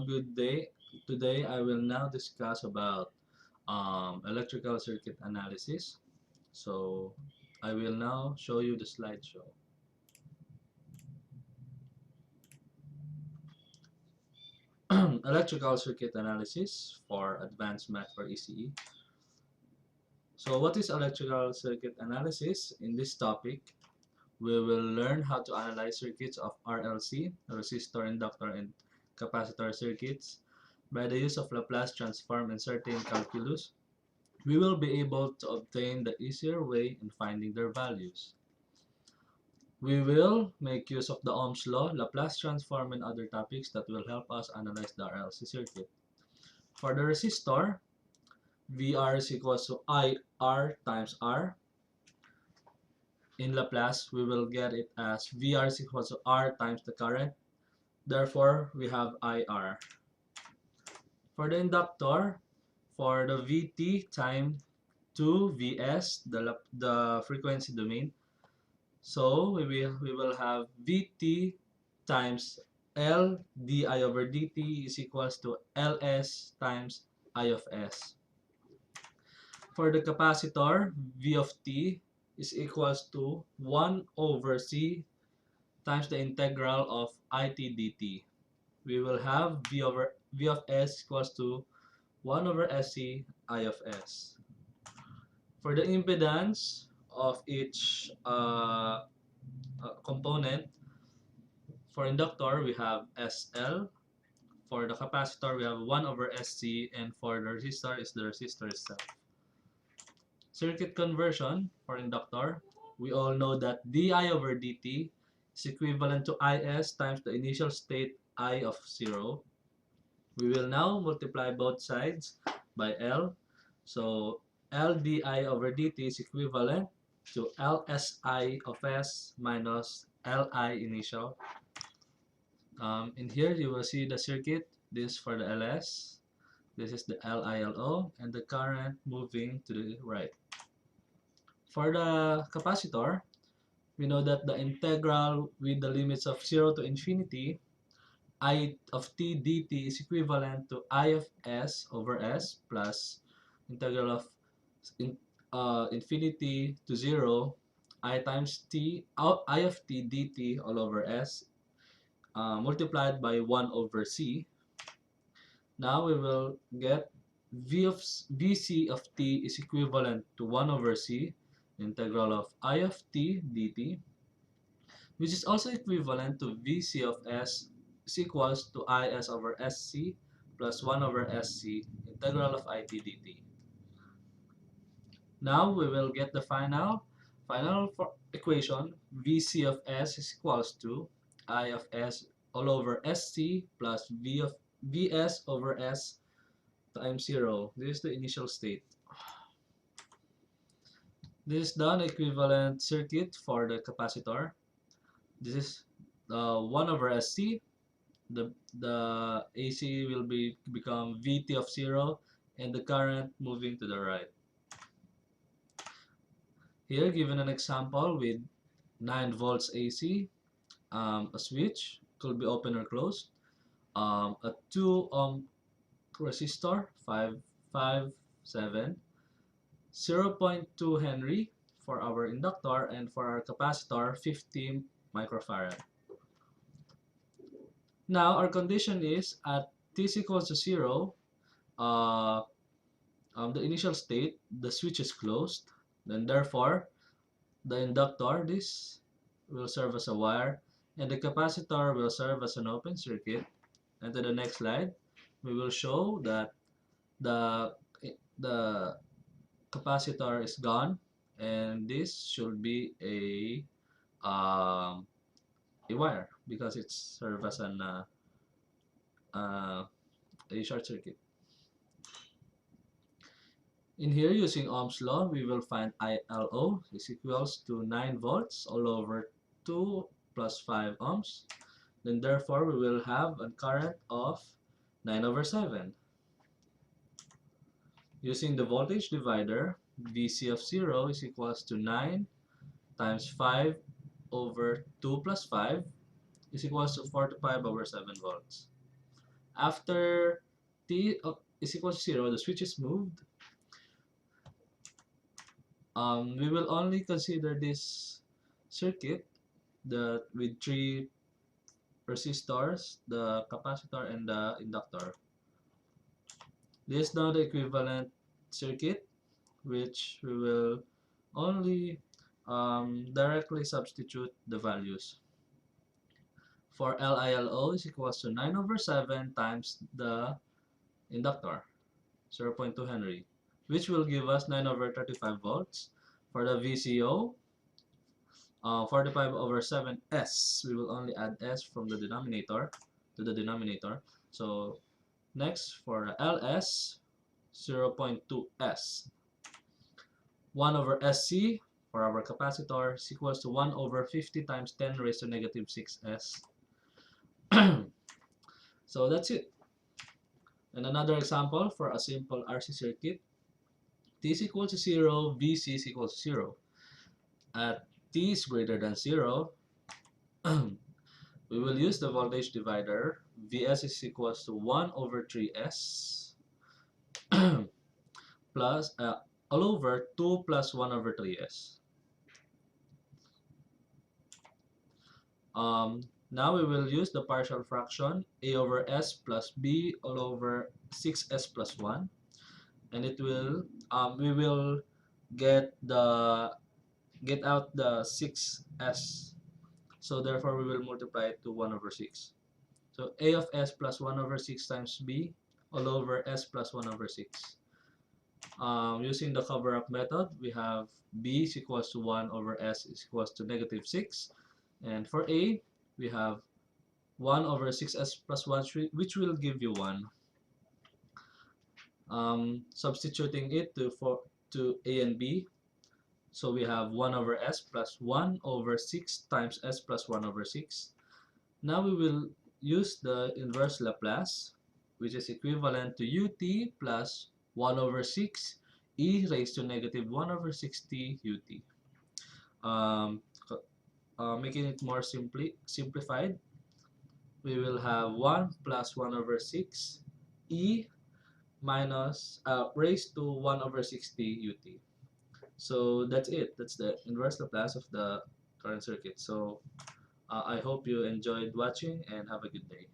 good day. Today I will now discuss about electrical circuit analysis. So I will now show you the slideshow. Electrical circuit analysis for advanced math for ECE. So what is electrical circuit analysis? In this topic, we will learn how to analyze circuits of RLC, resistor, inductor, and capacitor circuits by the use of Laplace transform and certain calculus. We will be able to obtain the easier way in finding their values. We will make use of the Ohm's law, Laplace transform, and other topics that will help us analyze the RLC circuit. For the resistor, VR is equals to IR times R. In Laplace, we will get it as VR is equals to R times the current. Therefore, we have IR. For the inductor, for the VT time 2 Vs, the frequency domain. So we will have Vt times L di over dt is equals to Ls times I of s. For the capacitor, V of t is equals to 1 over c times the integral of it dt. We will have V of s equals to 1 over sc I of s. For the impedance of each component, for inductor we have SL, for the capacitor we have 1 over SC, and for the resistor is the resistor itself. Circuit conversion for inductor, we all know that di over dt is equivalent to is times the initial state I of 0. We will now multiply both sides by L. So L di over dt is equivalent to Lsi of s minus Li initial. In here you will see the circuit. This for the Ls, this is the LILO, and the current moving to the right. For the capacitor, we know that the integral with the limits of 0 to infinity, I of t dt is equivalent to I of s over s plus integral of infinity to 0, I times t, I of t dt all over s multiplied by 1 over c. Now we will get Vc of t is equivalent to 1 over c, integral of I of t dt, which is also equivalent to Vc of s is equals to Is over Sc plus 1 over Sc, integral of it dt. Now we will get the final equation. Vc of s is equals to I of s all over Sc plus Vs over s times 0. This is the initial state. This is the equivalent circuit for the capacitor. This is 1 over Sc. The AC will become Vt of 0, and the current moving to the right. Here given an example with 9 volts AC, a switch could be open or closed, a 2 ohm resistor 557, 0.2 Henry for our inductor, and for our capacitor 50 microfarad. Now our condition is at t is equals to 0, the initial state, the switch is closed, then therefore the inductor, this will serve as a wire, and the capacitor will serve as an open circuit. And to the next slide, we will show that the capacitor is gone, and this should be a wire because it serves as a short circuit. In here, using Ohm's law, we will find ILO is equals to 9 volts all over 2 plus 5 ohms. Then therefore, we will have a current of 9 over 7. Using the voltage divider, Vc of 0 is equals to 9 times 5 over 2 plus 5 is equals to 45 over 7 volts. After t is equal to 0, the switch is moved. We will only consider this circuit with three resistors, the capacitor, and the inductor. This is now the equivalent circuit, which we will only directly substitute the values. For LILO is equals to 9 over 7 times the inductor, 0.2 Henry, which will give us 9 over 35 volts. For the VCO, 45 over 7S, we will only add S from the denominator to the denominator. So next, for the LS, 0.2 S. 1 over SC for our capacitor is equals to 1 over 50 times 10 raised to negative 6S. So that's it. And another example for a simple RC circuit, T is equal to 0, VC is equal to 0. At T is greater than 0, we will use the voltage divider. Vs is equals to 1 over 3S plus all over 2 plus 1 over 3S. Now we will use the partial fraction a over s plus b all over 6s plus 1, and it will we will get out the 6s, so therefore we will multiply it to 1 over 6. So a of s plus 1 over 6 times b all over s plus 1 over 6. Using the cover-up method, we have b is equals to 1 over s is equals to negative 6. And for a, we have 1 over 6s plus 1, which will give you 1. Substituting it to a and b, so we have 1 over s plus 1 over 6 times s plus 1 over 6. Now we will use the inverse Laplace, which is equivalent to ut plus 1 over 6 e raised to negative 1 over 6t ut. Making it more simplified, we will have 1 plus 1 over 6 e minus raised to 1 over 6t ut. So that's it. That's the inverse Laplace of the current circuit. So I hope you enjoyed watching and have a good day.